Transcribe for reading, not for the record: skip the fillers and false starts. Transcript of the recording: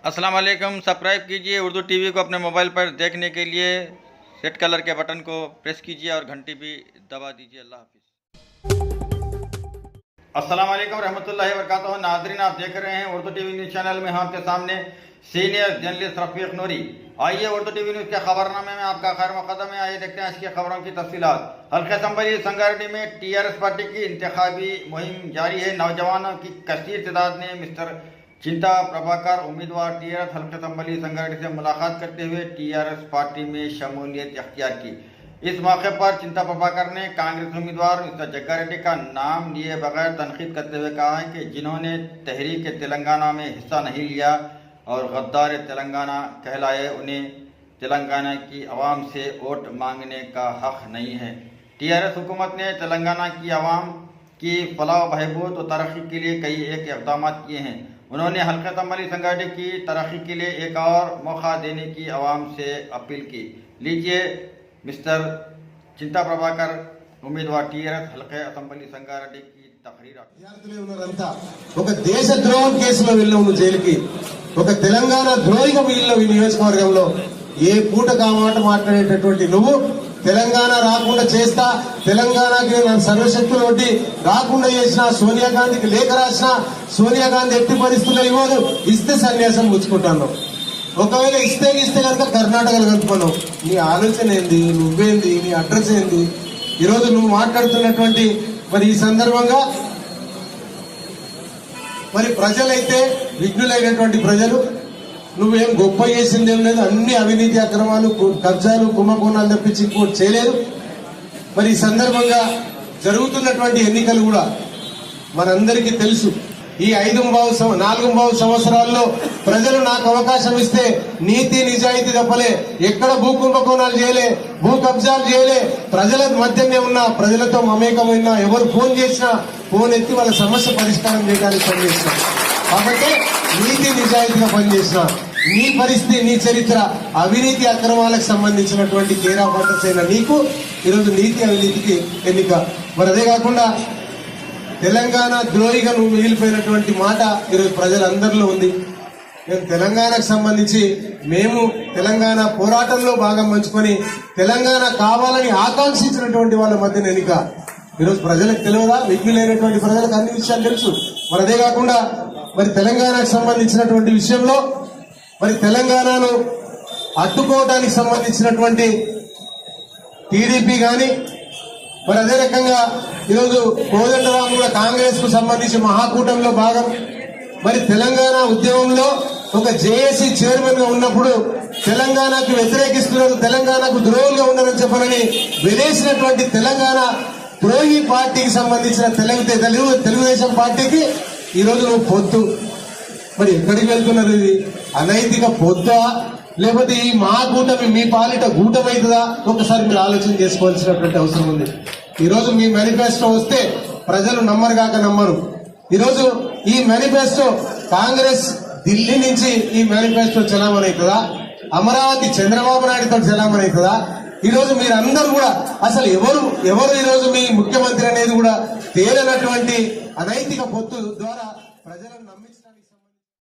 अस्सलाम वालेकुम। सब्सक्राइब कीजिए उर्दू टीवी को अपने मोबाइल पर देखने के लिए रेड कलर के बटन को प्रेस कीजिए और घंटी भी दबा दीजिए। अल्लाह हाफिज़। अस्सलाम वालेकुम रहमतुल्लाहि व बरकातहू। नाज़रीन, आप देख रहे हैं उर्दू टीवी न्यूज़ चैनल में। आपके सामने सीनियर जर्नलिस्ट रफीक नूरी। आइए उर्दू टीवी न्यूज़ के खबरनामे में आपका खैर मक़दम है। आइए देखते हैं इसकी खबरों की तफसीलात। हल्के असम्बली संगारेड्डी में टीआरएस पार्टी की इंतखाबी मुहिम जारी है। नौजवानों की कसीर तादाद ने मिस्टर चिंता प्रभाकर उम्मीदवार टीआरएस हल्के असम्बली संगारेड्डी से मुलाकात करते हुए टीआरएस पार्टी में शमूलियत अख्तियार की। इस मौके पर चिंता प्रभाकर ने कांग्रेस उम्मीदवार मिस्टर जग्गारेड्डी का नाम लिए बगैर तनकीद करते हुए कहा है कि जिन्होंने तहरीक तेलंगाना में हिस्सा नहीं लिया और गद्दार तेलंगाना कहलाए, उन्हें तेलंगाना की आवाम से वोट मांगने का हक नहीं है। टीआरएस हुकूमत ने तेलंगाना की आवाम की फलाह बहबूद और तरक्की के लिए कई एक इक़दाम किए हैं। उन्होंने हल्के असम्बली संगारेड्डी की तरक्की के लिए एक और मौका देने की आवाम से अपील की। लीजिए मिस्टर चिंता प्रभाकर उम्मीदवार टीआरएस हल्के असम्बली संगारेड्डी की तकरीर। ఒక దేశ ద్రోహం కేసులో వెళ్ళిన జైలుకి, ఒక తెలంగాణ ద్రోహిగా మిగిలిన ఈ నియోజకవర్గంలో ఏ పూట కామాట మాట్లాడేటటువంటి నువ్వు తెలంగాణ రాకుండా చేస్తా, తెలంగాణకి నేను సర్వశక్తులు కొట్టి రాకుండా చేసిన, సోనియా గాంధీకి లేఖ రాసిన, సోనియా గాంధీ ఎట్టి పరిస్థితుల్లో ఇవ్వదు, ఇస్తే సన్యాసం పుచ్చుకుంటాను. ఒకవేళ ఇస్తే కనుక కర్ణాటకలో కలుపుకున్నావు. నీ ఆలోచన ఏంది, నువ్వేంది, నీ అడ్రస్ ఏంది? ఈరోజు నువ్వు మాట్లాడుతున్నటువంటి మరి ఈ సందర్భంగా మరి ప్రజలైతే విఘ్నులైనటువంటి ప్రజలు, నువ్వేం గొప్ప చేసింది ఏం లేదు, అన్ని అవినీతి అక్రమాలు కబ్జాలు కుంభకోణాలు తప్పించి ఇంకోటి చేయలేదు. మరి ఈ సందర్భంగా జరుగుతున్నటువంటి ఎన్నికలు కూడా మనందరికీ తెలుసు. ఈ 4.5 సంవత్సరాల్లో ప్రజలు నాకు అవకాశం ఇస్తే నీతి నిజాయితీ తప్పలే, ఎక్కడ భూ కుంభకోణాలు చేయలే, భూ కబ్జాలు చేయలే, ప్రజల మధ్యనే ఉన్న ప్రజలతో మమేకమైనా, ఎవరు ఫోన్ చేసినా ఫోన్ ఎత్తి వాళ్ళ సమస్య పరిష్కారం చేయడానికి పనిచేసిన. కాబట్టి నీతి నిజాయితీగా పనిచేసిన నీ పరిస్థితి, నీ చరిత్ర అవినీతి అక్రమాలకు సంబంధించినటువంటి కేరా పట్టర్స్ అయిన నీకు ఈరోజు నీతి అవినీతికి ఎన్నిక. మరి అదే కాకుండా తెలంగాణ ద్రోహిగా నువ్వు మిగిలిపోయినటువంటి మాట ఈరోజు ప్రజలందరిలో ఉంది. మేము తెలంగాణకు సంబంధించి మేము తెలంగాణ పోరాటంలో భాగం పంచుకొని తెలంగాణ కావాలని ఆకాంక్షించినటువంటి వాళ్ళ మధ్య ఎన్నిక. ఈరోజు ప్రజలకు తెలియదా? విఘ్నులైనటువంటి ప్రజలకు అన్ని విషయాలు తెలుసు. మరి అదే కాకుండా మరి తెలంగాణకు సంబంధించినటువంటి విషయంలో మరి తెలంగాణను అడ్డుకోవడానికి సంబంధించినటువంటి టీడీపీ కానీ, మరి అదే రకంగా ఈరోజు కోదండరాం కూడా కాంగ్రెస్ కు సంబంధించి మహాకూటమిలో భాగం. మరి తెలంగాణ ఉద్యమంలో ఒక జేఏసీ చైర్మన్ గా ఉన్నప్పుడు తెలంగాణకు వ్యతిరేకిస్తున్నారు, తెలంగాణకు ద్రోహులుగా ఉన్నారని చెప్పనని వెలేసినటువంటి తెలంగాణ ద్రోహి పార్టీకి సంబంధించిన తెలుగుదేశం పార్టీకి ఈరోజు నువ్వు పొత్తు. మరి ఎక్కడికి వెళ్తున్నారు? ఇది అనైతిక పొద్దా, లేకపోతే ఈ మహాకూటమి మీ పాలిట గూటమైతుందా? ఒకసారి మీరు ఆలోచన చేసుకోవాల్సినటువంటి అవసరం ఉంది. ఈరోజు మీ మేనిఫెస్టో వస్తే ప్రజలు నమ్మరు కాక నమ్మరు. ఈరోజు ఈ మేనిఫెస్టో కాంగ్రెస్ ఢిల్లీ నుంచి ఈ మేనిఫెస్టో చలామణవుతుందా? అమరావతి చంద్రబాబు నాయుడుతో చలామణవుతుందా? ఈరోజు మీరందరూ కూడా అసలు ఎవరు ఈరోజు మీ ముఖ్యమంత్రి అనేది కూడా తేలినటువంటి అనైతిక పొత్తు ద్వారా ప్రజలను నమ్మి